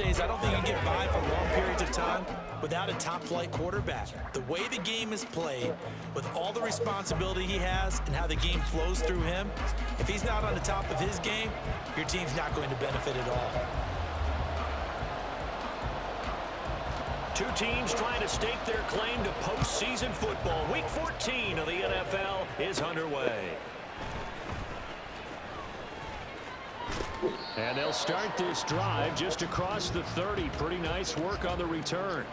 nowadays, I don't think you can get by for long periods of time without a top-flight quarterback. The way the game is played, with all the responsibility he has and how the game flows through him, if he's not on the top of his game, your team's not going to benefit at all. Two teams trying to stake their claim to postseason football. Week 14 of the NFL is underway. And they'll start this drive just across the 30. Pretty nice work on the return.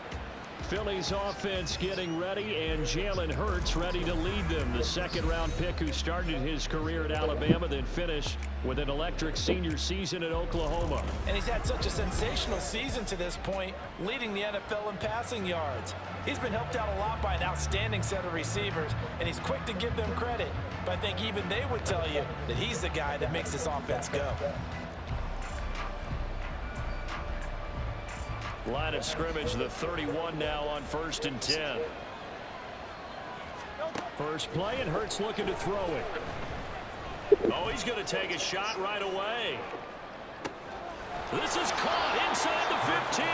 Philly's offense getting ready, and Jalen Hurts ready to lead them. The second-round pick who started his career at Alabama, then finished with an electric senior season at Oklahoma. And he's had such a sensational season to this point, leading the NFL in passing yards. He's been helped out a lot by an outstanding set of receivers, and he's quick to give them credit. But I think even they would tell you that he's the guy that makes this offense go. Line of scrimmage, the 31 now on 1st and 10. First play, and Hurts looking to throw it. Oh, he's going to take a shot right away. This is caught inside the 15.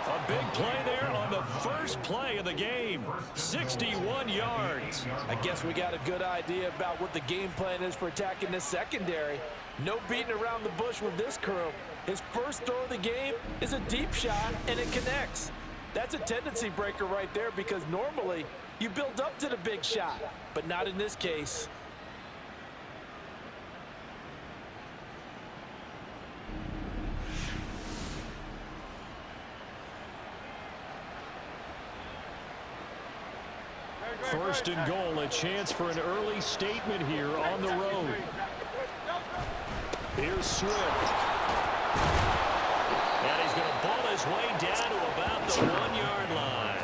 A big play there on the first play of the game. 61 yards. I guess we got a good idea about what the game plan is for attacking this secondary. No beating around the bush with this crew. His first throw of the game is a deep shot, and it connects. That's a tendency breaker right there, because normally you build up to the big shot, but not in this case. First and goal, a chance for an early statement here on the road. Here's Swift. And he's going to ball his way down to about the 1-yard line.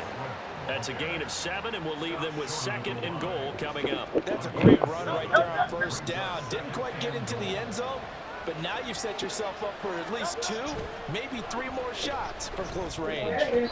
That's a gain of 7, and we'll leave them with 2nd and goal coming up. That's a great run right there on first down. Didn't quite get into the end zone, but now you've set yourself up for at least 2, maybe 3 more shots from close range.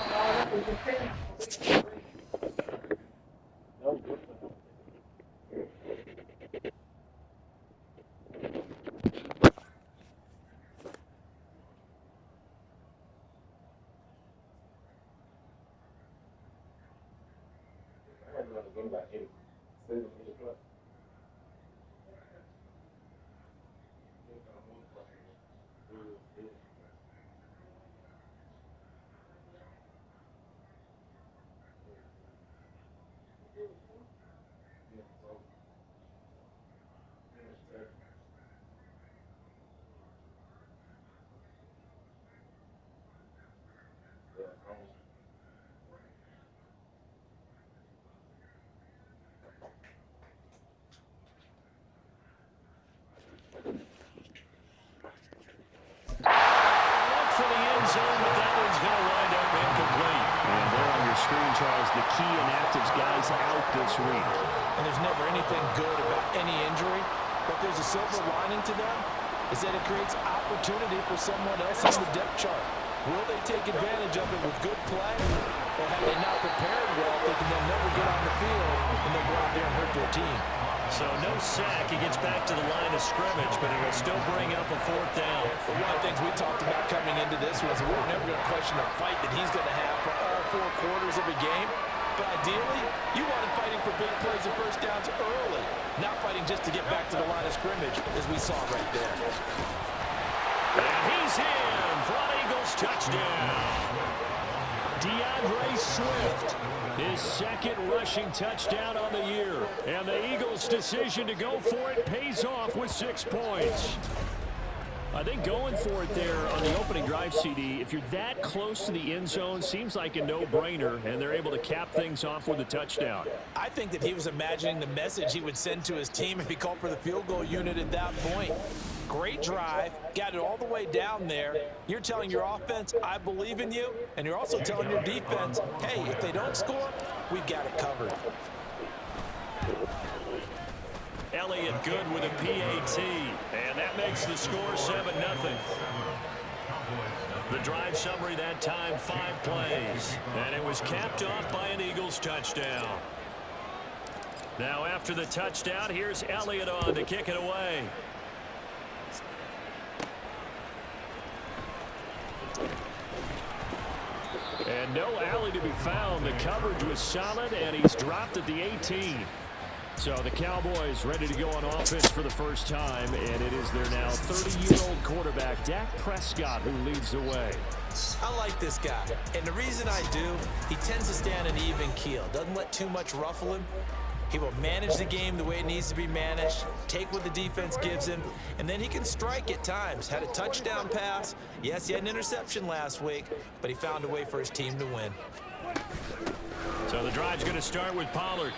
The key inactives guys out this week. And there's never anything good about any injury, but there's a silver lining to them, is that it creates opportunity for someone else on the depth chart. Will they take advantage of it with good play, or have they not prepared well, thinking they'll never get on the field and they'll go out there and hurt their team? So no sack. He gets back to the line of scrimmage, but it'll still bring up a 4th down. But one of the things we talked about coming into this was we're never going to question the fight that he's going to have for all 4 quarters of a game. But ideally, you want him fighting for big plays and first downs early, not fighting just to get back to the line of scrimmage, as we saw right there. And he's in for an Eagles touchdown. DeAndre Swift, his 2nd rushing touchdown on the year. And the Eagles' decision to go for it pays off with 6 points. I think going for it there on the opening drive, CD, if you're that close to the end zone, seems like a no-brainer, and they're able to cap things off with a touchdown. I think that he was imagining the message he would send to his team if he called for the field goal unit at that point. Great drive, got it all the way down there. You're telling your offense, I believe in you, and you're also telling your defense, hey, if they don't score, we've got it covered. Elliott good with a PAT, and that makes the score 7-0. The drive summary that time, 5 plays, and it was capped off by an Eagles touchdown. Now after the touchdown, here's Elliott on to kick it away. no alley to be found. The coverage was solid, and he's dropped at the 18. So the Cowboys ready to go on offense for the first time, and it is their now 30-year-old quarterback, Dak Prescott, who leads the way. I like this guy, and the reason I do, he tends to stay on an even keel. Doesn't let too much ruffle him. He will manage the game the way it needs to be managed, take what the defense gives him, and then he can strike at times. Had a touchdown pass. Yes, he had an interception last week, but he found a way for his team to win. So the drive's going to start with Pollard.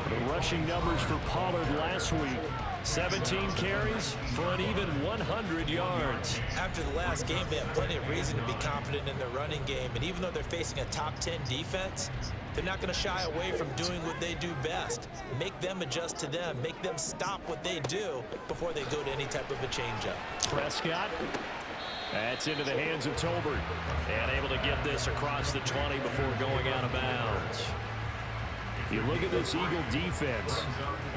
The rushing numbers for Pollard last week, 17 carries for an even 100 yards. After the last game, they have plenty of reason to be confident in their running game, and even though they're facing a top 10 defense, they're not going to shy away from doing what they do best. Make them adjust to them. Make them stop what they do before they go to any type of a changeup. Prescott. That's into the hands of Tolbert. And able to get this across the 20 before going out of bounds. You look at this Eagle defense.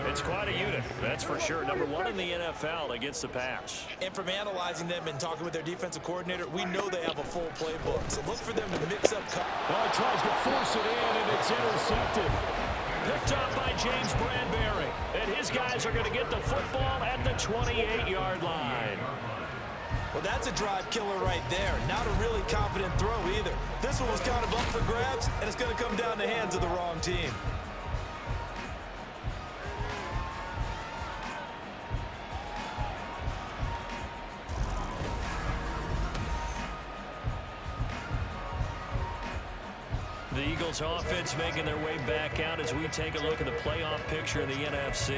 It's quite a unit, that's for sure. Number one in the NFL against the pass. And from analyzing them and talking with their defensive coordinator, we know they have a full playbook. So look for them to mix up. Well, he tries to force it in, and it's intercepted. Picked up by James Bradbury. And his guys are going to get the football at the 28-yard line. Well, that's a drive killer right there. Not a really confident throw either. This one was kind of up for grabs, and it's going to come down the hands of the wrong team. The Eagles offense making their way back out as we take a look at the playoff picture in the NFC.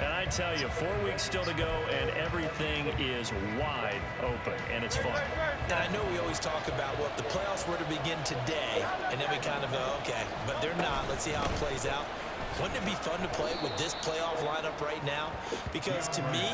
And I tell you, 4 weeks still to go, and everything is wide open, and it's fun. And I know we always talk about, well, if the playoffs were to begin today, and then we kind of go, okay, but they're not. Let's see how it plays out. Wouldn't it be fun to play with this playoff lineup right now? Because to me,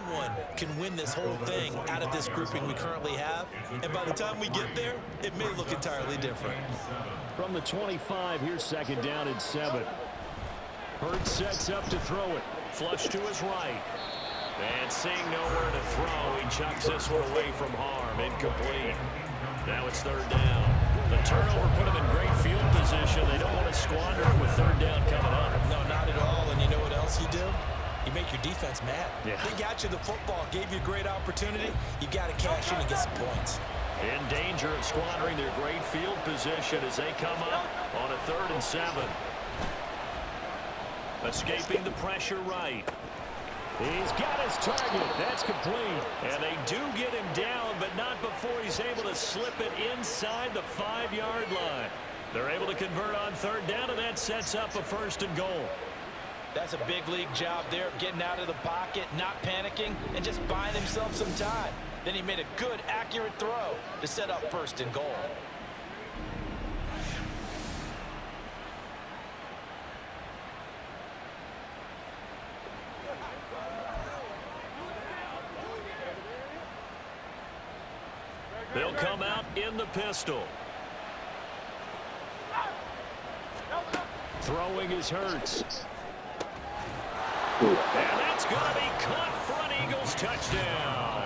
anyone can win this whole thing out of this grouping we currently have, and by the time we get there, it may look entirely different. From the 25, here's second down and 7. Hurts sets up to throw it. Flush to his right. And seeing nowhere to throw, he chucks this one away from harm. Incomplete. Now it's third down. The turnover put him in great field position. They don't want to squander it with third down coming up. No, not at all. And you know what else you do? You make your defense mad. Yeah. They got you the football, gave you a great opportunity. You got to cash in and get some points. In danger of squandering their great field position as they come up on a 3rd and 7. Escaping the pressure right. He's got his target. That's complete. And they do get him down, but not before he's able to slip it inside the 5-yard line. They're able to convert on third down, and that sets up a 1st and goal. That's a big league job there of getting out of the pocket, not panicking, and just buying himself some time. Then he made a good, accurate throw to set up 1st and goal. They'll come out in the pistol. Throwing is Hurts. And that's going to be caught for an Eagles touchdown.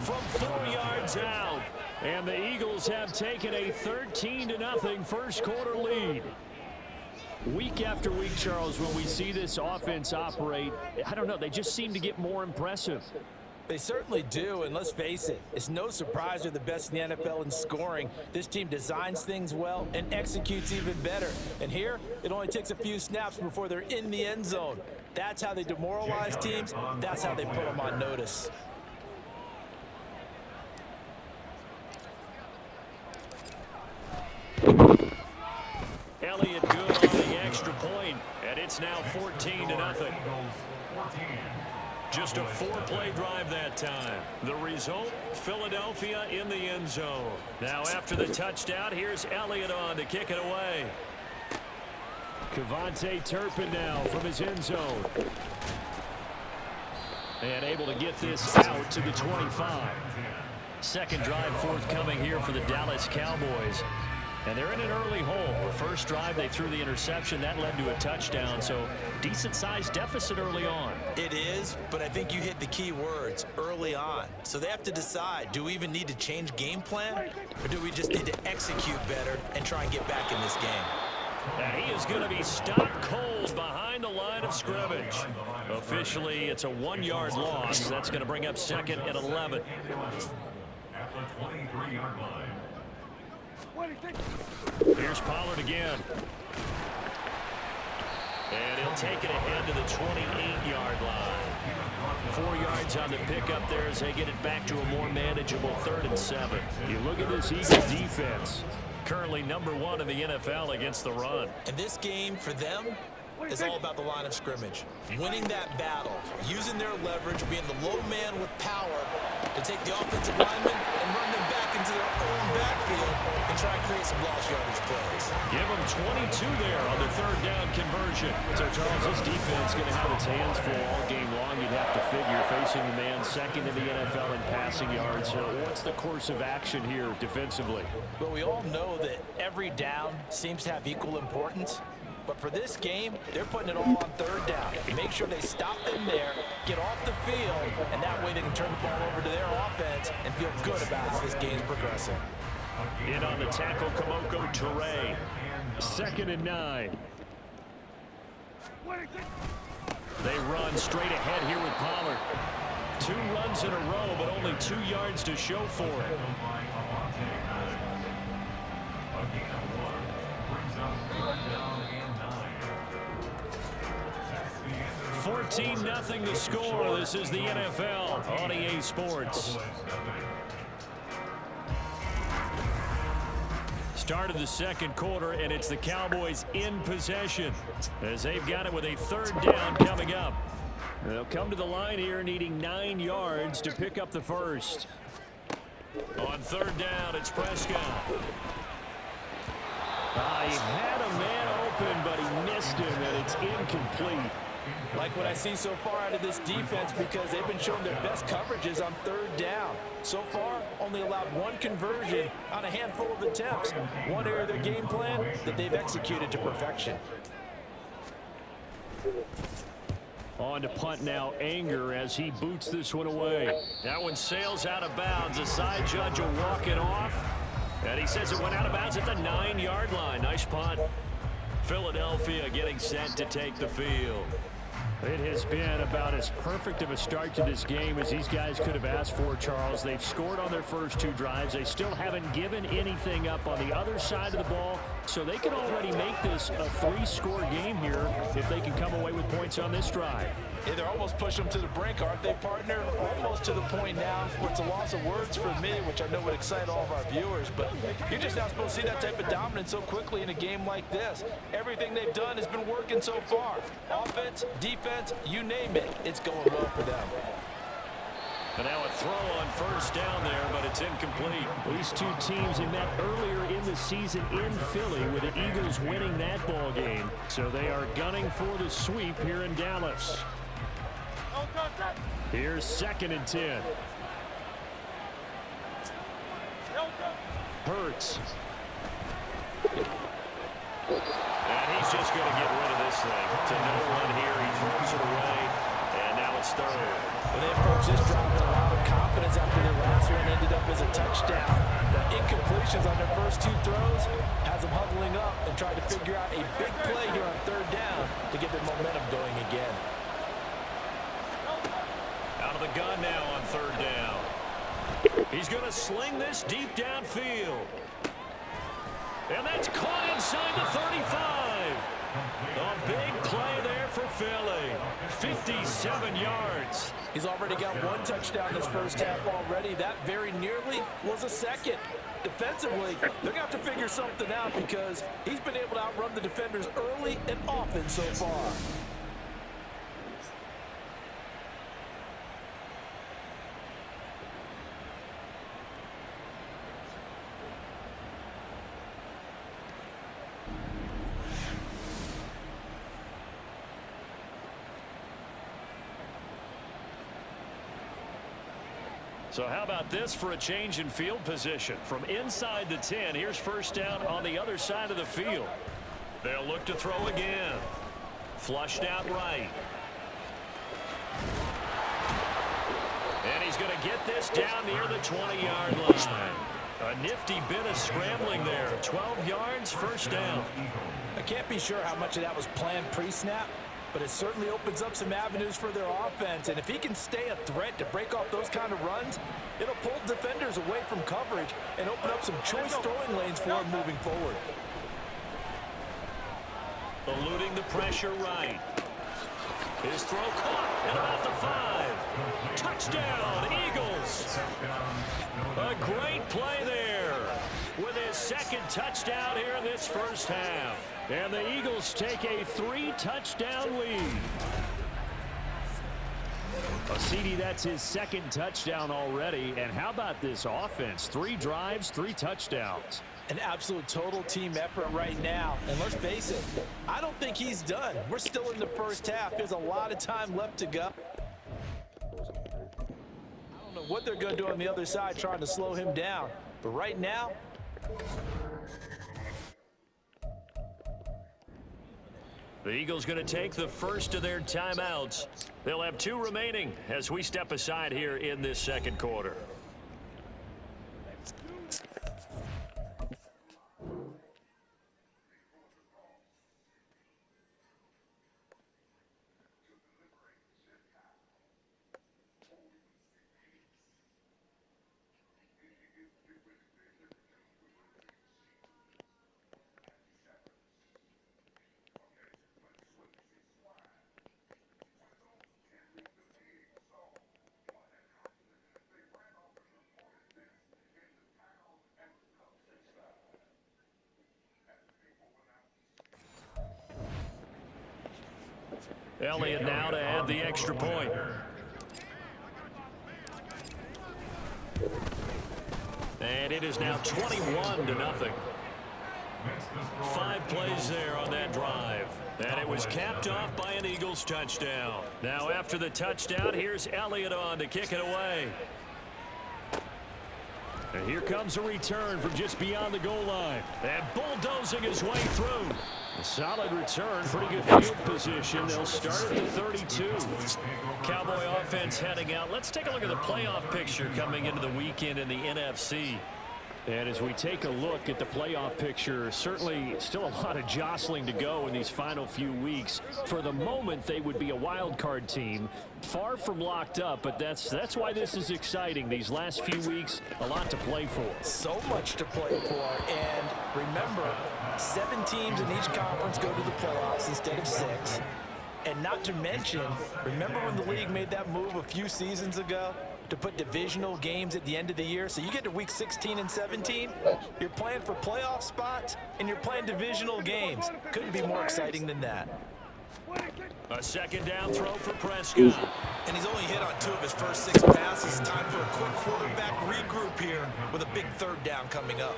From 4 yards out. And the Eagles have taken a 13-0 first quarter lead. Week after week, Charles, when we see this offense operate, I don't know, they just seem to get more impressive. They certainly do, and let's face it, it's no surprise they're the best in the NFL in scoring. This team designs things well and executes even better. And here, it only takes a few snaps before they're in the end zone. That's how they demoralize teams. That's how they put them on notice. Elliott good on the extra point, and it's now 14-0. Just a 4-play drive that time. The result, Philadelphia in the end zone. Now after the touchdown, here's Elliott on to kick it away. Kevontae Turpin now from his end zone. And able to get this out to the 25. Second drive forthcoming here for the Dallas Cowboys. And they're in an early hole. The first drive, they threw the interception. That led to a touchdown. So decent-sized deficit early on. It is, but I think you hit the key words, early on. So they have to decide, do we even need to change game plan? Or do we just need to execute better and try and get back in this game? And he is going to be stopped cold behind the line of scrimmage. Officially, it's a 1-yard loss. That's going to bring up second and 11. At the 23-yard line. Here's Pollard again. And he'll take it ahead to the 28-yard line. 4 yards on the pickup there as they get it back to a more manageable 3rd and 7. You look at this Eagles defense. Currently #1 in the NFL against the run. And this game for them is all about the line of scrimmage. Winning that battle, using their leverage, being the low man with power to take the offensive linemen and run them back into their own backfield and try and create some lost yardage plays. Give them 22 there on the 3rd down conversion. So, Charles, this defense is going to have its hands full all game long, you'd have to figure, facing the man second in the NFL in passing yards. So what's the course of action here defensively? Well, we all know that every down seems to have equal importance. But for this game, they're putting it all on 3rd down. Make sure they stop them there, get off the field, and that way they can turn the ball over to their offense and feel good about how this game's progressing. In on the tackle, Kamoko Toure. 2nd and 9. They run straight ahead here with Pollard. 2 runs in a row, but only 2 yards to show for it. 14-0 the score. This is the NFL on EA Sports. Start of the 2nd quarter, and it's the Cowboys in possession as they've got it with a 3rd down coming up. They'll come to the line here needing 9 yards to pick up the first. On 3rd down, it's Prescott. He had a man open, but he missed him, and it's incomplete. Like what I see so far out of this defense, because they've been showing their best coverages on 3rd down. So far, only allowed 1 conversion on a handful of attempts. One area of their game plan that they've executed to perfection. On to punt now, Anger, as he boots this one away. That one sails out of bounds. The side judge will walk it off. And he says it went out of bounds at the 9-yard line. Nice punt. Philadelphia getting set to take the field. It has been about as perfect of a start to this game as these guys could have asked for, Charles. They've scored on their first 2 drives. They still haven't given anything up on the other side of the ball, so they can already make this a 3-score game here if they can come away with points on this drive. Yeah, they're almost pushing them to the brink, aren't they, partner? Almost to the point now where it's a loss of words for me, which I know would excite all of our viewers, but you're just not supposed to see that type of dominance so quickly in a game like this. Everything they've done has been working so far. Offense, defense, you name it, it's going well for them. And now a throw on 1st down there, but it's incomplete. These 2 teams had met earlier in the season in Philly with the Eagles winning that ball game. So they are gunning for the sweep here in Dallas. Here's 2nd and 10. Hurts. And he's just going to get rid of this thing. To no one here. He throws it away. And now it's 3rd. Well, they approached this drive with a lot of confidence after their last one ended up as a touchdown. The incompletions on their first 2 throws has them huddling up and trying to figure out a big play here on 3rd down to get their momentum going again. Out of the gun now on 3rd down. He's going to sling this deep downfield. And that's caught inside the 35. A big play there for Philly. 57 yards. He's already got 1 touchdown this first half already. That very nearly was a 2nd. Defensively, they're going to have to figure something out because he's been able to outrun the defenders early and often so far. So how about this for a change in field position? From inside the 10, here's first down on the other side of the field. They'll look to throw again. Flushed out right. And he's going to get this down near the 20-yard line. A nifty bit of scrambling there. 12 yards, first down. I can't be sure how much of that was planned pre-snap, but it certainly opens up some avenues for their offense. And if he can stay a threat to break off those kind of runs, it'll pull defenders away from coverage and open up some choice throwing lanes for him moving forward. Eluding the pressure right. His throw caught at about the 5. Touchdown, Eagles. A great play there with his second touchdown here in this first half. And the Eagles take a 3-touchdown lead. CD, that's his second touchdown already. And how about this offense? 3 drives, 3 touchdowns. An absolute total team effort right now. And let's face it, I don't think he's done. We're still in the first half. There's a lot of time left to go. I don't know what they're going to do on the other side trying to slow him down. But right now, the Eagles going to take the first of their timeouts. They'll have 2 remaining as we step aside here in this second quarter. Elliott now to add the extra point. And it is now 21-0. 5 plays there on that drive. And it was capped off by an Eagles touchdown. Now after the touchdown, here's Elliott on to kick it away. And here comes a return from just beyond the goal line. And bulldozing his way through. A solid return, pretty good field position. They'll start at the 32. Cowboy offense heading out. Let's take a look at the playoff picture coming into the weekend in the NFC. And as we take a look at the playoff picture, certainly still a lot of jostling to go in these final few weeks. For the moment, they would be a wild card team, far from locked up, but that's why this is exciting. These last few weeks, a lot to play for. So much to play for, and remember, 7 teams in each conference go to the playoffs instead of 6. And not to mention, remember when the league made that move a few seasons ago to put divisional games at the end of the year? So you get to week 16 and 17, you're playing for playoff spots, and you're playing divisional games. Couldn't be more exciting than that. A second down throw for Prescott. And he's only hit on 2 of his first 6 passes. Time for a quick quarterback regroup here with a big 3rd down coming up.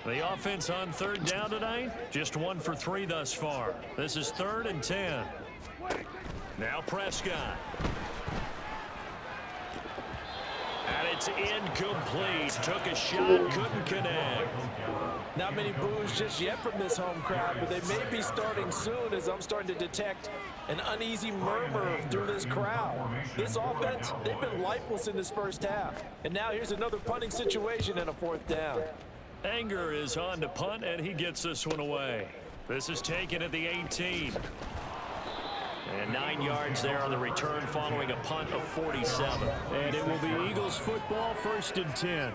The offense on 3rd down tonight, just 1 for 3 thus far. This is 3rd and 10. Now Prescott. And it's incomplete. Took a shot, couldn't connect. Not many boos just yet from this home crowd, but they may be starting soon as I'm starting to detect an uneasy murmur through this crowd. This offense, they've been lifeless in this first half. And now here's another punting situation and a 4th down. Anger is on to punt, and he gets this one away. This is taken at the 18. And 9 yards there on the return following a punt of 47. And it will be Eagles football, 1st and 10.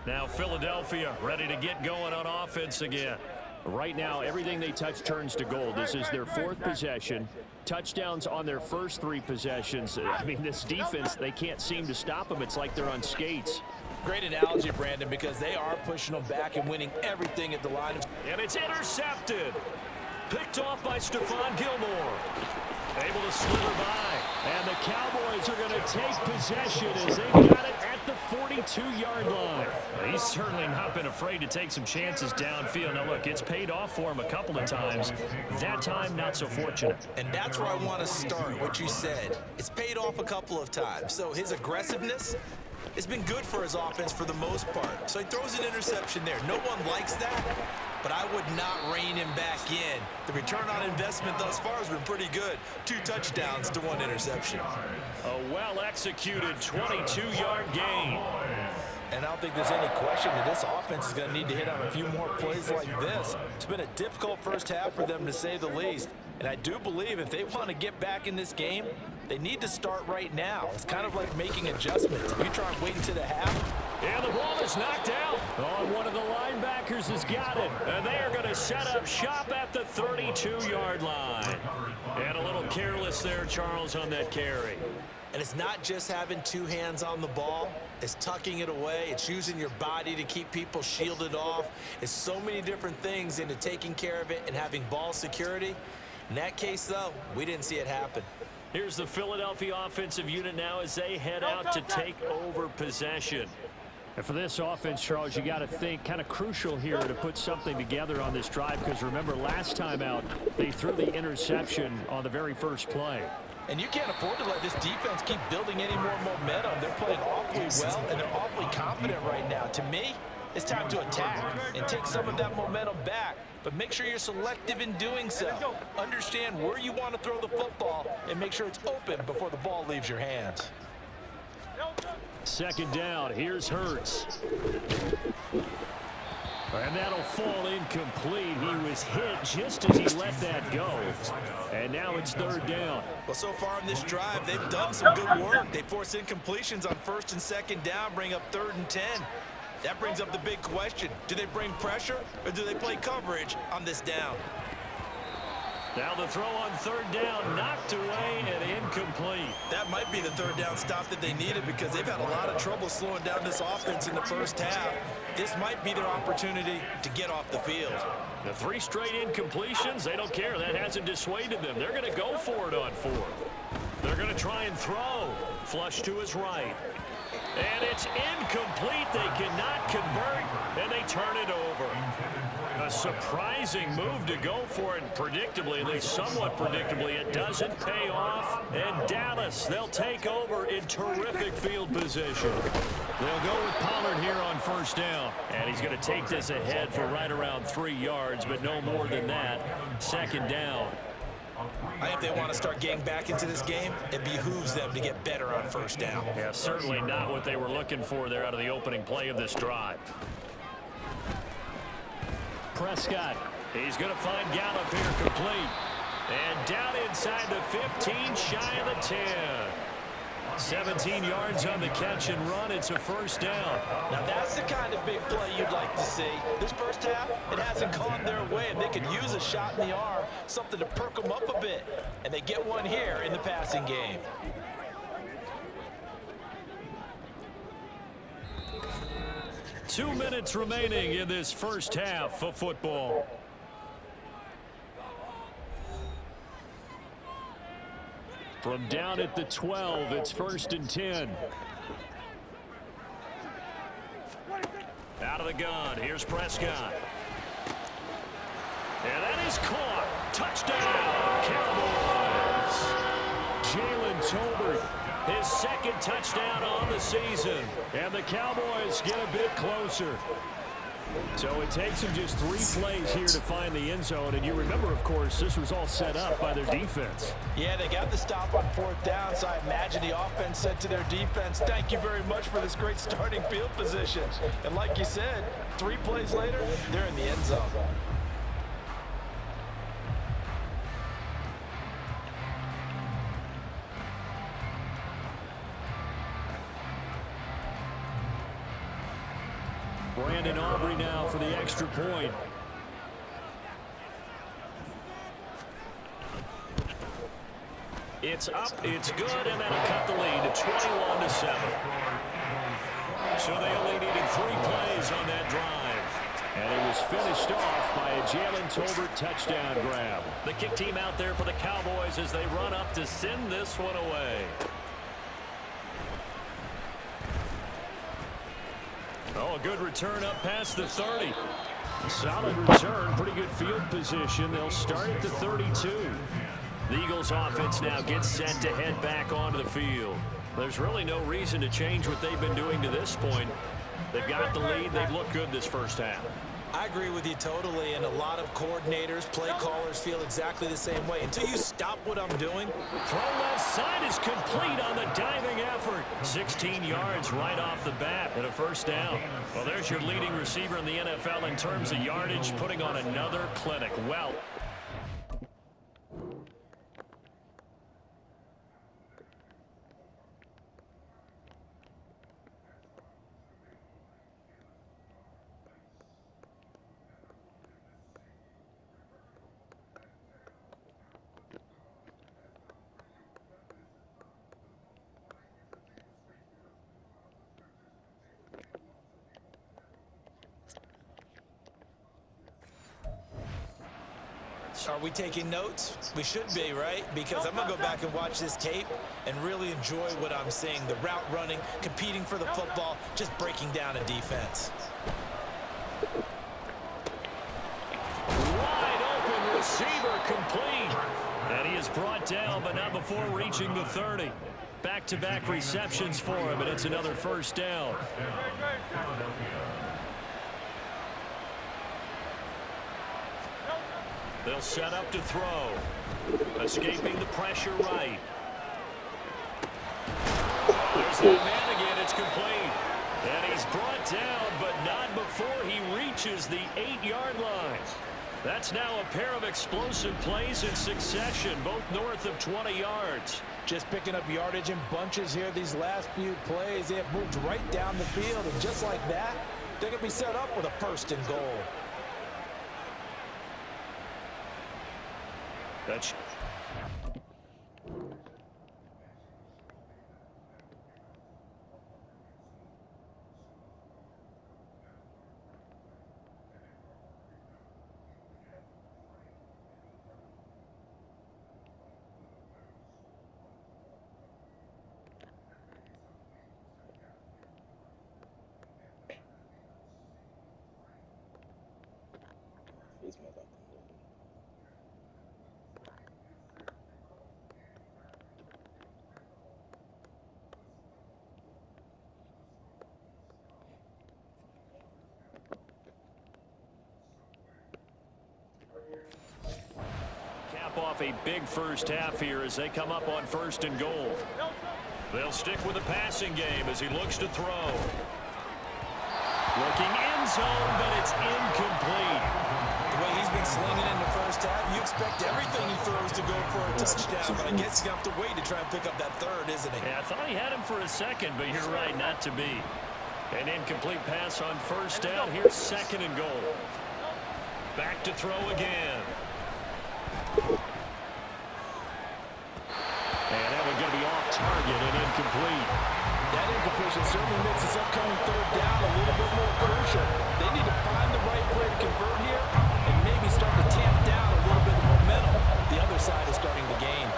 Now Philadelphia ready to get going on offense again. Right now, everything they touch turns to gold. This is their 4th possession. Touchdowns on their first 3 possessions. I mean, this defense, they can't seem to stop them. It's like they're on skates. Great analogy, Brandon, because they are pushing them back and winning everything at the line. And it's intercepted. Picked off by Stephon Gilmore. Able to slither by. And the Cowboys are going to take possession as they've got it at the 42-yard line. He's certainly not been afraid to take some chances downfield. Now, look, it's paid off for him a couple of times. That time, not so fortunate. And that's where I want to start, what you said. It's paid off a couple of times. So his aggressiveness has been good for his offense for the most part. So he throws an interception there. No one likes that, but I would not rein him back in. The return on investment thus far has been pretty good. 2 touchdowns to 1 interception. A well-executed 22-yard gain. And I don't think there's any question that this offense is going to need to hit on a few more plays like this. It's been a difficult first half for them, to say the least. And I do believe if they want to get back in this game, they need to start right now. It's kind of like making adjustments. If you try and wait until the half. And the ball is knocked out. Oh, one of the linebackers has got it. And they are going to set up shop at the 32-yard line. And a little careless there, Charles, on that carry. And it's not just having 2 hands on the ball. It's tucking it away. It's using your body to keep people shielded off. It's so many different things into taking care of it and having ball security. In that case, though, we didn't see it happen. Here's the Philadelphia offensive unit now as they head out to take over possession. And for this offense, Charles, you got to think kind of crucial here to put something together on this drive, because remember last time out they threw the interception on the very first play. And you can't afford to let this defense keep building any more momentum. They're playing awfully well, and they're awfully confident right now. To me, it's time to attack and take some of that momentum back. But make sure you're selective in doing so. Understand where you want to throw the football and make sure it's open before the ball leaves your hands. Second down. Here's Hurts. And that'll fall incomplete. He was hit just as he let that go. And now it's third down. Well, so far in this drive, they've done some good work. They force incompletions on first and second down, bring up 3rd and 10. That brings up the big question. Do they bring pressure or do they play coverage on this down? Now the throw on 3rd down, knocked away and incomplete. That might be the 3rd down stop that they needed, because they've had a lot of trouble slowing down this offense in the first half. This might be their opportunity to get off the field. The 3 straight incompletions, they don't care. That hasn't dissuaded them. They're going to go for it on 4th. They're going to try and throw. Flush to his right. And it's incomplete. They cannot convert, and they turn it over. A surprising move to go for it, predictably, at least somewhat predictably. It doesn't pay off, and Dallas, they'll take over in terrific field position. They'll go with Pollard here on 1st down, and he's going to take this ahead for right around 3 yards, but no more than that. 2nd down. I think if they want to start getting back into this game, it behooves them to get better on 1st down. Yeah, certainly not what they were looking for there out of the opening play of this drive. Prescott, he's going to find Gallup here complete. And down inside the 15, shy of the 10. 17 yards on the catch and run. It's a 1st down. Now that's the kind of big play you'd like to see. This first half, it hasn't gone their way, and they could use a shot in the arm, something to perk them up a bit. And they get one here in the passing game. Two minutes remaining in this first half of football. From down at the 12, it's 1st and 10. Out of the gun, here's Prescott. And that is caught. Touchdown, Cowboys. Jalen Tolbert, his 2nd touchdown on the season. And the Cowboys get a bit closer. So it takes them just 3 plays here to find the end zone. And you remember, of course, this was all set up by their defense. Yeah, they got the stop on 4th down, so I imagine the offense said to their defense, thank you very much for this great starting field position. And like you said, 3 plays later, they're in the end zone. Brandon Aubrey now for the extra point. It's up, it's good, and that'll cut the lead to 21-7. So they only needed 3 plays on that drive. And it was finished off by a Jalen Tolbert touchdown grab. The kick team out there for the Cowboys as they run up to send this one away. Oh, a good return up past the 30. Solid return, pretty good field position. They'll start at the 32. The Eagles offense now gets set to head back onto the field. There's really no reason to change what they've been doing to this point. They've got the lead. They've looked good this first half. I agree with you totally, and a lot of coordinators, play callers feel exactly the same way. Until you stop what I'm doing. Throw left side is complete on the diving effort. 16 yards right off the bat and a first down. Well, there's your leading receiver in the NFL in terms of yardage, putting on another clinic. Well, are we taking notes? We should be, right? Because I'm going to go back and watch this tape and really enjoy what I'm seeing. The route running, competing for the football, just breaking down a defense. wide open receiver complete. And he is brought down, but not before reaching the 30. Back-to-back receptions for him, and it's another first down. They'll set up to throw. Escaping the pressure right. There's that man again. It's complete. And he's brought down, but not before he reaches the 8-yard line. That's now a pair of explosive plays in succession, both north of 20 yards. Just picking up yardage in bunches here these last few plays. They have moved right down the field, and just like that, they're going to be set up with a first and goal. That's off a big first half here as they come up on first and goal. They'll stick with the passing game as he looks to throw. Looking end zone, but it's incomplete. The way he's been slinging in the first half, you expect everything he throws to go for a touchdown, but I guess he's going to have to wait to try and pick up that third, isn't he? Yeah, I thought he had him for a second, but you're right, not to be. An incomplete pass on first down. Here's second and goal. Back to throw again. And that one's going to be off target and incomplete. That incompletion certainly makes this upcoming third down a little bit more crucial. They need to find the right play to convert here and maybe start to tamp down a little bit of momentum. The other side is starting the game.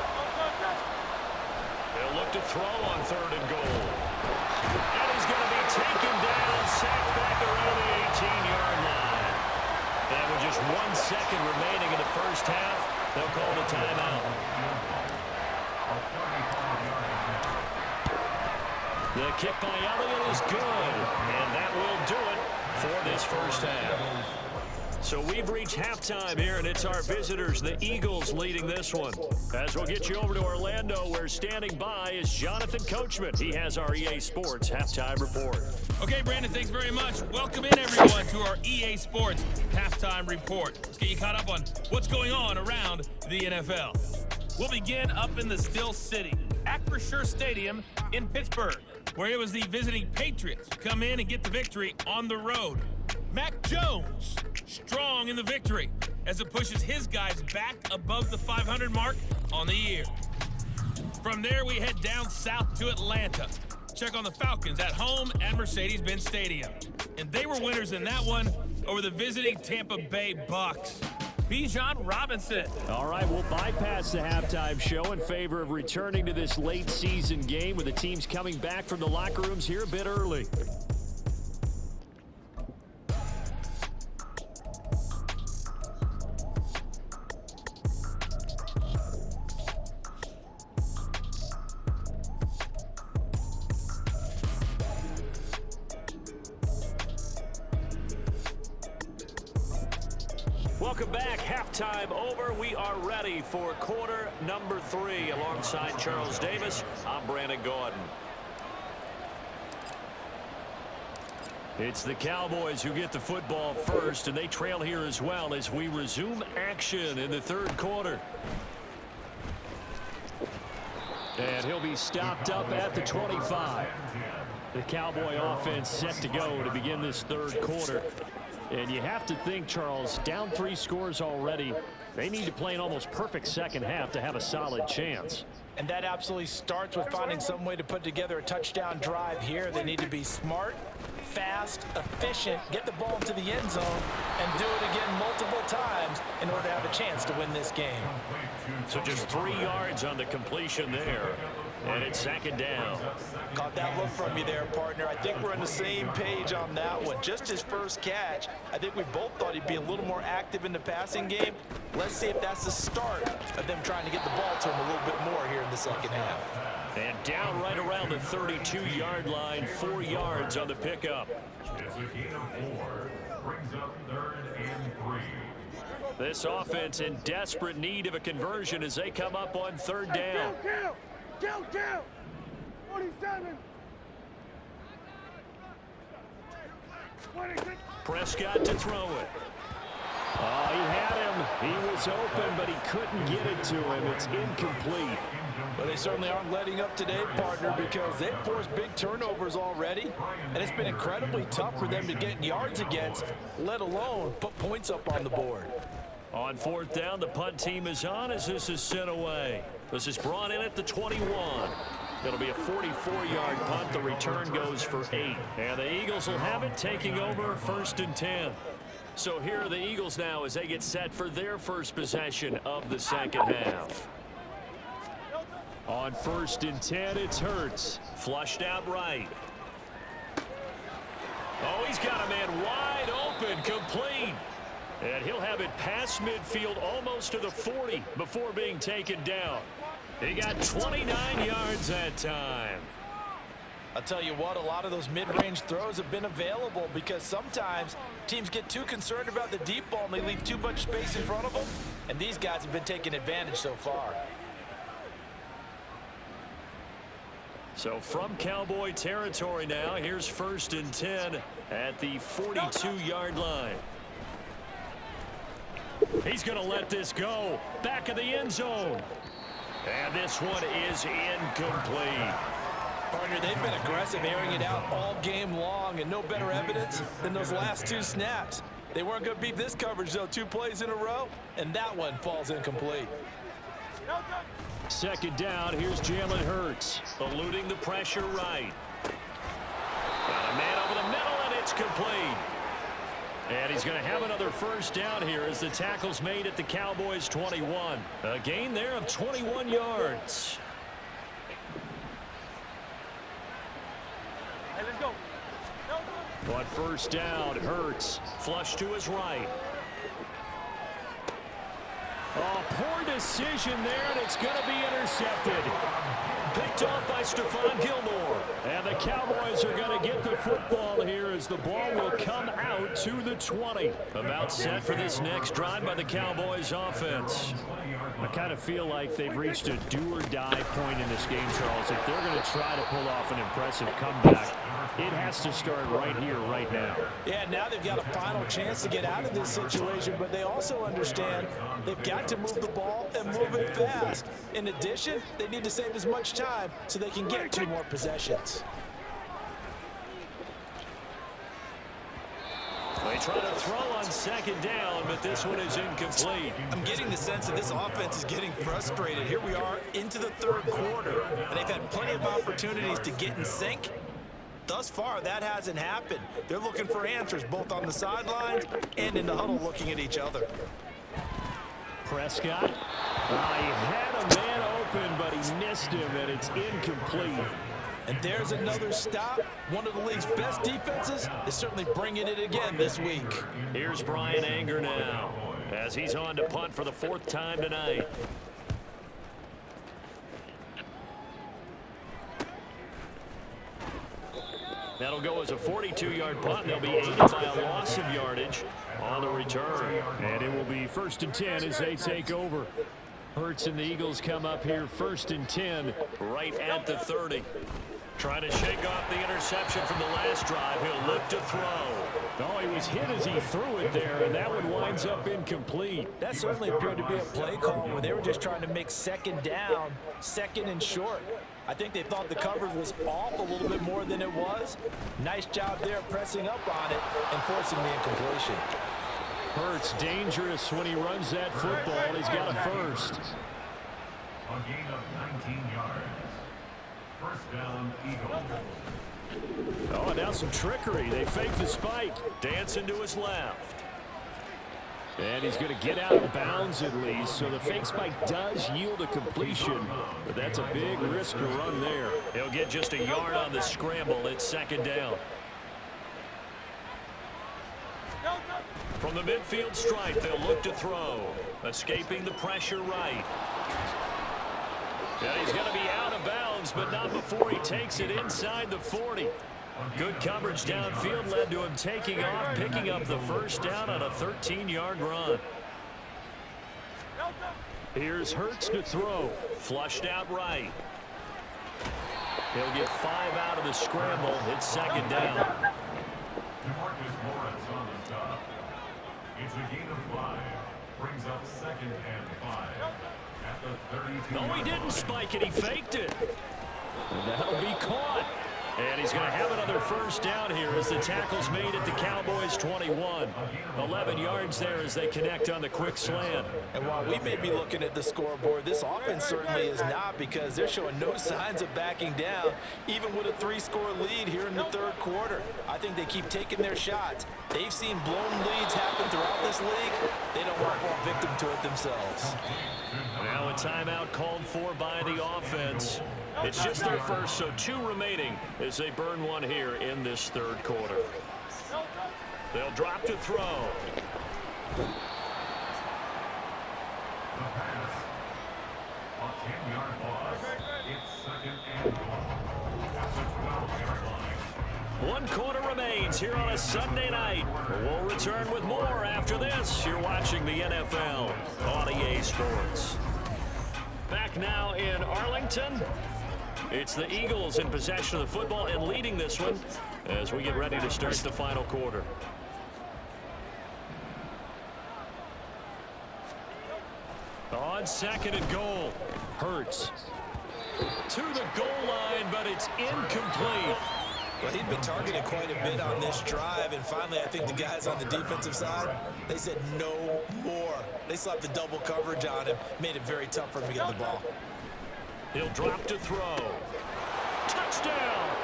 They'll look to throw on third and goal. And he's going to be taken down, sacked back around the 18-yard line. And with just 1 second remaining in the first half, they'll call the timeout. The kick by Elliott is good, and that will do it for this first half. So we've reached halftime here, and it's our visitors, the Eagles, leading this one. As we'll get you over to Orlando, where standing by is Jonathan Coachman. He has our EA Sports halftime report. Okay, Brandon, thanks very much. Welcome in, everyone, to our EA Sports halftime report. Let's get you caught up on what's going on around the NFL. We'll begin up in the Still City, Acrisure Stadium in Pittsburgh, where it was the visiting Patriots who come in and get the victory on the road. Mac Jones, strong in the victory as it pushes his guys back above the 500 mark on the year. From there, we head down south to Atlanta. Check on the Falcons at home at Mercedes-Benz Stadium. And they were winners in that one over the visiting Tampa Bay Bucks. Bijan Robinson. All right, we'll bypass the halftime show in favor of returning to this late season game with the teams coming back from the locker rooms here a bit early. Welcome back. Halftime over. We are ready for quarter number 3. Alongside Charles Davis, I'm Brandon Gordon. It's the Cowboys who get the football first, and they trail here as well as we resume action in the third quarter. And he'll be stopped up at the 25. The Cowboy offense set to go to begin this third quarter. And you have to think, Charles, down 3 scores already. They need to play an almost perfect second half to have a solid chance. And that absolutely starts with finding some way to put together a touchdown drive here. They need to be smart, fast, efficient, get the ball into the end zone, and do it again multiple times in order to have a chance to win this game. So just 3 yards on the completion there. And it's second down. Caught that look from you there, partner. I think we're on the same page on that one. Just his first catch, I think we both thought he'd be a little more active in the passing game. Let's see if that's the start of them trying to get the ball to him a little bit more here in the second half. And down right around the 32-yard line, 4 yards on the pickup. It's a gain of 4. Brings up 3rd and 3. This offense in desperate need of a conversion as they come up on 3rd down. Kill! 47. 26. Prescott to throw it. Oh, he had him. He was open, but he couldn't get it to him. It's incomplete. Well, they certainly aren't letting up today, partner, because they've forced big turnovers already, and it's been incredibly tough for them to get yards against, let alone put points up on the board. On 4th down, the punt team is on as this is sent away. This is brought in at the 21. It'll be a 44-yard punt. The return goes for 8. And the Eagles will have it, taking over 1st and 10. So here are the Eagles now as they get set for their first possession of the second half. On 1st and 10, it's Hurts. Flushed out right. Oh, he's got a man wide open, complete. And he'll have it past midfield almost to the 40 before being taken down. He got 29 yards that time. I'll tell you what, a lot of those mid-range throws have been available because sometimes teams get too concerned about the deep ball and they leave too much space in front of them. And these guys have been taking advantage so far. So from Cowboy territory now, here's 1st and 10 at the 42-yard line. He's going to let this go. Back of the end zone. And this one is incomplete. Partner, they've been aggressive, airing it out all game long, and no better evidence than those last 2 snaps. They weren't going to beat this coverage, though, 2 plays in a row, and that one falls incomplete. Second down, here's Jalen Hurts, eluding the pressure right. Got a man over the middle, and it's complete. And he's going to have another first down here as the tackle's made at the Cowboys' 21. A gain there of 21 yards. Hey, let's go. On 1st down, Hurts flush to his right. Oh, poor decision there, and it's going to be intercepted. Picked off by Stephon Gilmore. And the Cowboys are going to get the football here as the ball will come out to the 20. About set for this next drive by the Cowboys offense. I kind of feel like they've reached a do-or-die point in this game, Charles. If they're going to try to pull off an impressive comeback, it has to start right here, right now. Yeah, now they've got a final chance to get out of this situation, but they also understand they've got to move the ball and move it fast. In addition, they need to save as much time so they can get 2 more possessions. They try to throw on 2nd down, but this one is incomplete. I'm getting the sense that this offense is getting frustrated. Here we are into the 3rd quarter, and they've had plenty of opportunities to get in sync. Thus far, that hasn't happened. They're looking for answers both on the sidelines and in the huddle looking at each other. Prescott. He had a man open, but he missed him, and it's incomplete. And there's another stop. One of the league's best defenses is certainly bringing it again this week. Here's Brian Anger now as he's on to punt for the 4th time tonight. That'll go as a 42-yard punt, and they'll be aided by a loss of yardage on the return. And it will be 1st and 10 as they take over. Hurts and the Eagles come up here 1st and 10 right at the 30. Trying to shake off the interception from the last drive. He'll look to throw. Oh, he was hit as he threw it there, and that one winds up incomplete. That certainly appeared to be a play call where they were just trying to make second down, second and short. I think they thought the coverage was off a little bit more than it was. Nice job there pressing up on it and forcing the incompletion. Hurts dangerous when he runs that football. He's got a first. A gain of 19 yards. First down, Eagles. Oh, now some trickery. They fake the spike. Dancing to his left. And he's going to get out of bounds at least. So the fake spike does yield a completion. But that's a big risk to run there. He'll get just a yard on the scramble. It's 2nd down. From the midfield stripe, they'll look to throw. Escaping the pressure right. Yeah, he's going to be out of bounds, but not before he takes it inside the 40. Good coverage downfield led to him taking off, picking up the first down on a 13-yard run. Here's Hurts to throw. Flushed out right. He'll get 5 out of the scramble. It's 2nd down. It's a gain of 5. Brings up 2nd and 5. At the 32. No, he didn't spike it. He faked it. And that'll be caught. And he's going to have another first down here as the tackle's made at the Cowboys' 21. 11 yards there as they connect on the quick slant. And while we may be looking at the scoreboard, this offense certainly is not, because they're showing no signs of backing down, even with a 3-score lead here in the 3rd quarter. I think they keep taking their shots. They've seen blown leads happen throughout this league. They don't want to fall victim to it themselves. Now a timeout called for by the offense. It's just their first, so 2 remaining as they burn one here in this 3rd quarter. They'll drop to throw. The pass. A 10-yard loss. It's 2nd and goal. At the 12-yard line. 1 quarter remains here on a Sunday night. We'll return with more after this. You're watching the NFL on EA Sports. Back now in Arlington. It's the Eagles in possession of the football and leading this one as we get ready to start the final quarter. On 2nd and goal. Hurts to the goal line, but it's incomplete. Well, he'd been targeted quite a bit on this drive, and finally I think the guys on the defensive side, they said no more. They slapped the double coverage on him, made it very tough for him to get the ball. He'll drop to throw. Touchdown!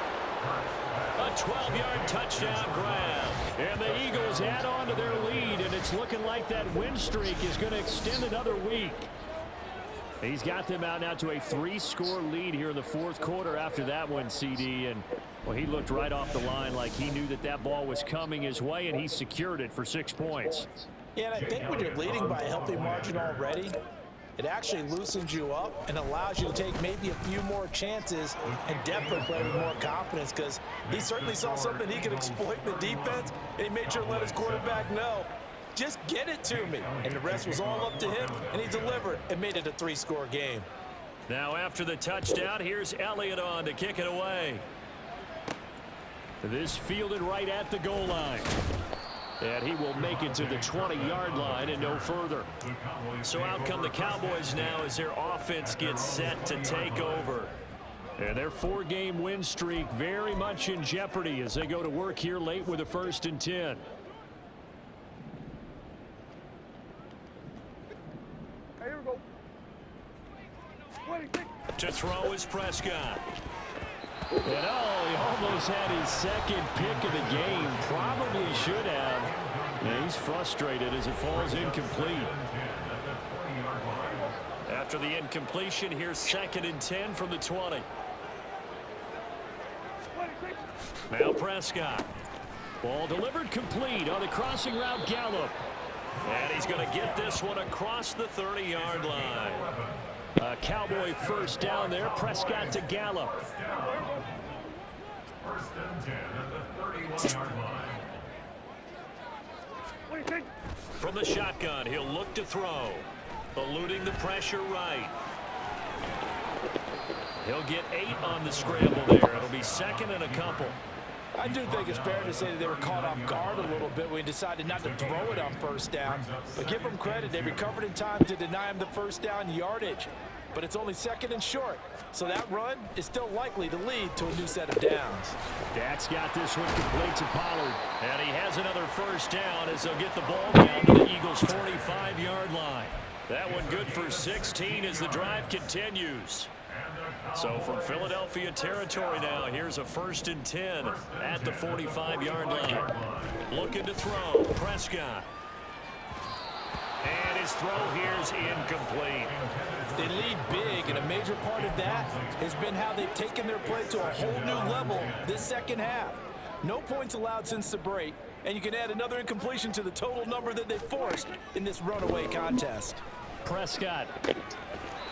A 12-yard touchdown grab. And the Eagles add on to their lead, and it's looking like that win streak is going to extend another week. He's got them out now to a 3-score lead here in the 4th quarter after that one, CD. And, well, he looked right off the line like he knew that that ball was coming his way, and he secured it for 6 points. Yeah, and I think when you're leading by a healthy margin already, it actually loosens you up and allows you to take maybe a few more chances and definitely play with more confidence, because he certainly saw something he could exploit in the defense, and he made sure to let his quarterback know, just get it to me. And the rest was all up to him, and he delivered and made it a 3-score game. Now after the touchdown, here's Elliott on to kick it away. This fielded right at the goal line. And he will make it to the 20-yard line and no further. So out come the Cowboys now as their offense gets set to take over. And their 4-game win streak very much in jeopardy as they go to work here late with a 1st and 10. Here we go. To throw is Prescott. And oh, he almost had his 2nd pick of the game. Probably should have. And he's frustrated as it falls incomplete. After the incompletion, here's 2nd and 10 from the 20. Now Prescott. Ball delivered complete on the crossing route Gallup. And he's going to get this one across the 30-yard line. A Cowboy first down there. Prescott to Gallup. First and 10 at the 31-yard line. What do you think? From the shotgun, he'll look to throw. Eluding the pressure right. He'll get 8 on the scramble there. It'll be second and a couple. I do think it's fair to say that they were caught off guard a little bit when he decided not to throw it on first down. But give them credit, they recovered in time to deny him the first down yardage. But it's only second and short, so that run is still likely to lead to a new set of downs. Dak's got this one complete to Pollard. And he has another first down as they'll get the ball down to the Eagles' 45-yard line. That one good for 16 as the drive continues. So from Philadelphia territory now, here's a first and 10 at the 45-yard line. Looking to throw, Prescott. And his throw here's incomplete. They lead big, and a major part of that has been how they've taken their play to a whole new level this second half. No points allowed since the break, and you can add another incompletion to the total number that they forced in this runaway contest. Prescott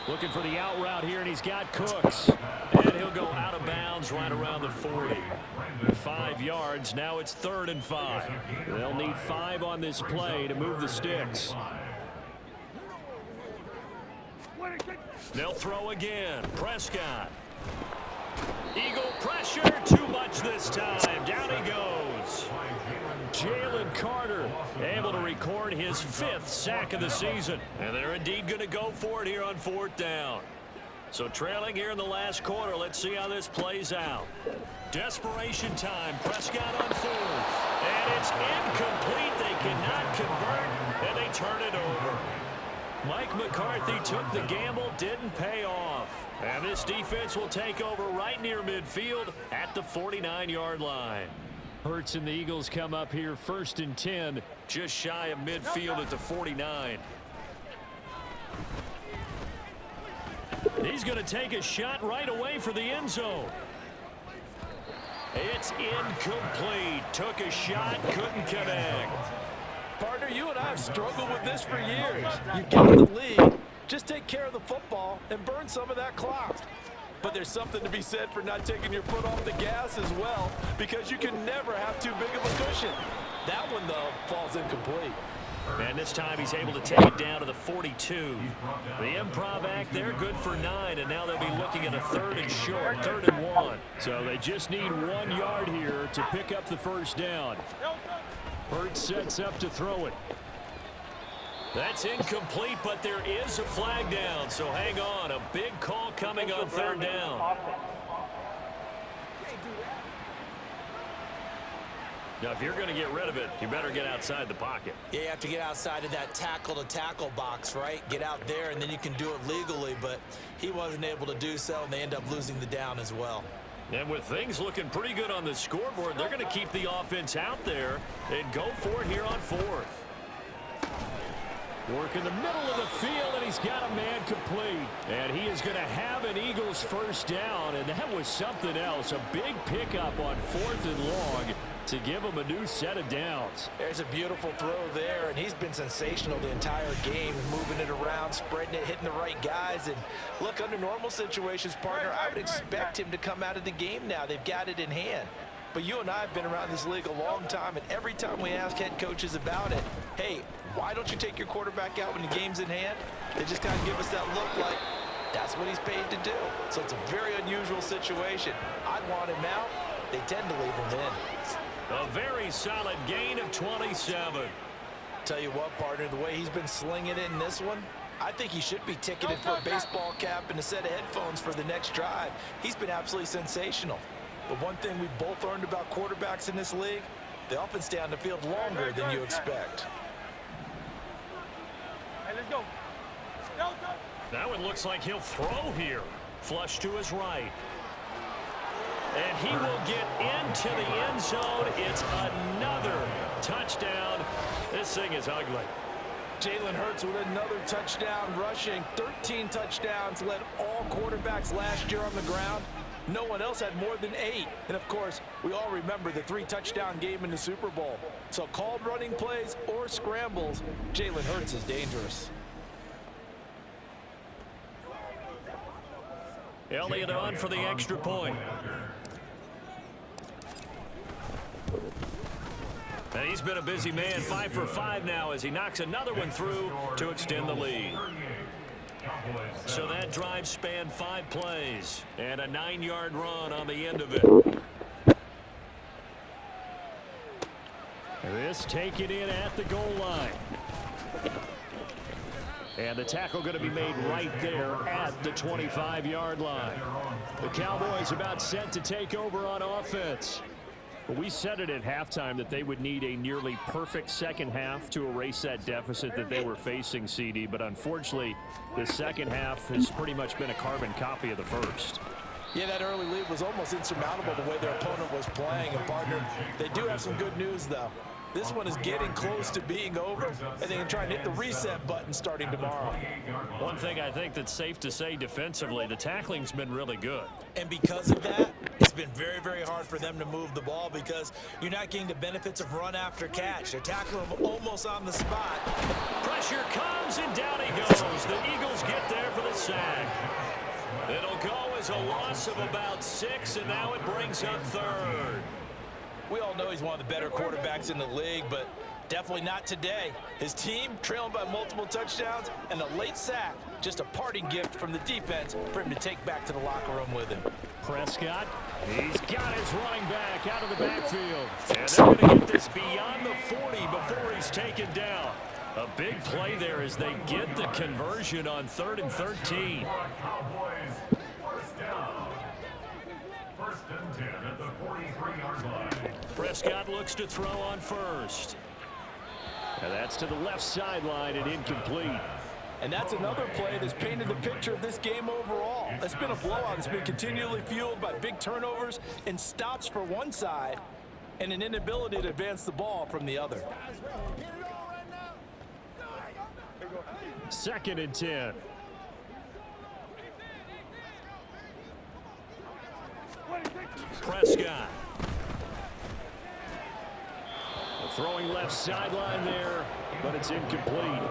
looking for the out route here, and he's got Cooks. And he'll go out of bounds right around the 40. 5 yards. Now it's 3rd and 5. They'll need 5 on this play to move the sticks. They'll throw again. Prescott. Eagle pressure. Too much this time. Down he goes. Jalen Carter able to record his 5th sack of the season. And they're indeed going to go for it here on 4th down. So trailing here in the last quarter. Let's see how this plays out. Desperation time. Prescott on 4th. And it's incomplete. They cannot convert. And they turn it over. Mike McCarthy took the gamble, didn't pay off. And this defense will take over right near midfield at the 49-yard line. Hurts and the Eagles come up here 1st and 10, just shy of midfield at the 49. He's going to take a shot right away for the end zone. It's incomplete. Took a shot, couldn't connect. Partner, you and I have struggled with this for years. You've got the lead. Just take care of the football and burn some of that clock. But there's something to be said for not taking your foot off the gas as well, because you can never have too big of a cushion. That one, though, falls incomplete. And this time he's able to take it down to the 42. The improv act there, good for 9, and now they'll be looking at a 3rd and short, 3rd and 1. So they just need 1 yard here to pick up the first down. Hurts sets up to throw it. That's incomplete, but there is a flag down, so hang on. A big call coming on 3rd down. Now, if you're going to get rid of it, you better get outside the pocket. Yeah, you have to get outside of that tackle-to-tackle box, right? Get out there, and then you can do it legally, but he wasn't able to do so, and they end up losing the down as well. And with things looking pretty good on the scoreboard, they're going to keep the offense out there and go for it here on 4th. Work in the middle of the field, and he's got a man complete. And he is going to have an Eagles first down, and that was something else. A big pickup on 4th and long to give him a new set of downs. There's a beautiful throw there, and he's been sensational the entire game, moving it around, spreading it, hitting the right guys. And look, under normal situations, partner, I would expect him to come out of the game now. They've got it in hand. But you and I have been around this league a long time, and every time we ask head coaches about it, hey, why don't you take your quarterback out when the game's in hand? They just kind of give us that look like that's what he's paid to do. So it's a very unusual situation. I'd want him out. They tend to leave him in. A very solid gain of 27. Tell you what, partner, the way he's been slinging it in this one, I think he should be ticketed for a baseball cap and a set of headphones for the next drive. He's been absolutely sensational. But one thing we've both learned about quarterbacks in this league, they often stay on the field longer than you expect. Hey, let's go. That one looks like he'll throw here. Flush to his right. And he will get into the end zone. It's another touchdown. This thing is ugly. Jalen Hurts with another touchdown rushing. 13 touchdowns, led all quarterbacks last year on the ground. No one else had more than 8. And, of course, we all remember the 3-touchdown game in the Super Bowl. So called running plays or scrambles, Jalen Hurts is dangerous. Elliott on for the extra point. And he's been a busy man, 5 for 5 now as he knocks another one through to extend the lead. So that drive spanned 5 plays and a 9-yard run on the end of it. This taken in at the goal line. And the tackle going to be made right there at the 25-yard line. The Cowboys about set to take over on offense. But we said it at halftime that they would need a nearly perfect second half to erase that deficit that they were facing, CD. But unfortunately, the second half has pretty much been a carbon copy of the first. Yeah, that early lead was almost insurmountable the way their opponent was playing. And, partner, they do have some good news, though. This one is getting close to being over, and they can try and hit the reset button starting tomorrow. One thing I think that's safe to say defensively, the tackling's been really good. And because of that, it's been very, very hard for them to move the ball because you're not getting the benefits of run after catch. They're tackling them almost on the spot. Pressure comes, and down he goes. The Eagles get there for the sack. It'll go as a loss of about 6, and now it brings up 3rd. We all know he's one of the better quarterbacks in the league, but definitely not today. His team trailing by multiple touchdowns and a late sack, just a parting gift from the defense for him to take back to the locker room with him. Prescott, he's got his running back out of the backfield. And they're going to get this beyond the 40 before he's taken down. A big play there as they get the conversion on 3rd and 13. Cowboys, first down. 1st and 10 at the 43-yard line. Prescott looks to throw on 1st. And that's to the left sideline and incomplete. And that's another play that's painted the picture of this game overall. It's been a blowout. It's been continually fueled by big turnovers and stops for one side and an inability to advance the ball from the other. 2nd and 10. Prescott. Throwing left sideline there, but it's incomplete.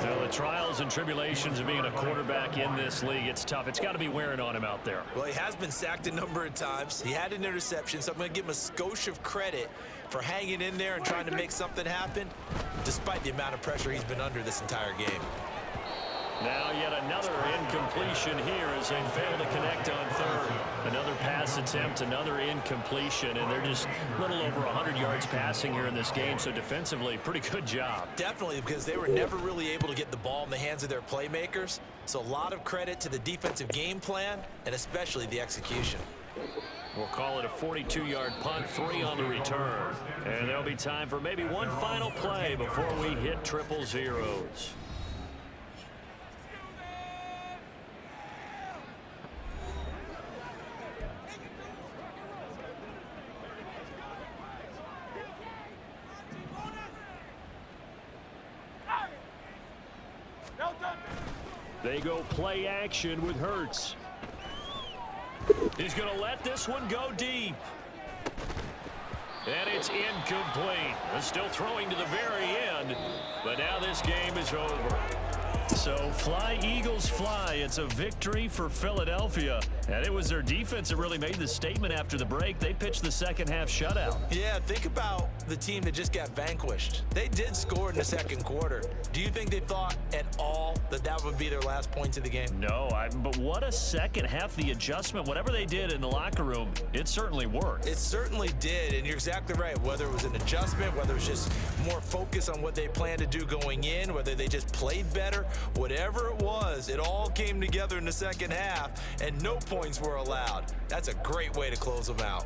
So the trials and tribulations of being a quarterback in this league, it's tough. It's got to be wearing on him out there. Well, he has been sacked a number of times. He had an interception, so I'm going to give him a skosh of credit for hanging in there and trying to make something happen, despite the amount of pressure he's been under this entire game. Now yet another incompletion here as they fail to connect on 3rd. Another pass attempt, another incompletion, and they're just a little over 100 yards passing here in this game, so defensively, pretty good job. Definitely, because they were never really able to get the ball in the hands of their playmakers, so a lot of credit to the defensive game plan and especially the execution. We'll call it a 42-yard punt, 3 on the return. And there'll be time for maybe one final play before we hit triple zeros. They go play action with Hurts. He's going to let this one go deep. And it's incomplete. They're still throwing to the very end, but now this game is over. So fly, Eagles, fly. It's a victory for Philadelphia. And it was their defense that really made the statement after the break. They pitched the second half shutout. Yeah, think about the team that just got vanquished. They did score in the 2nd quarter. Do you think they thought at all that that would be their last points of the game? No, but what a second half. The adjustment, whatever they did in the locker room, it certainly worked. It certainly did, and you're exactly right. Whether it was an adjustment, whether it was just more focus on what they planned to do going in, whether they just played better, whatever it was, it all came together in the second half, and no points were allowed. That's a great way to close them out.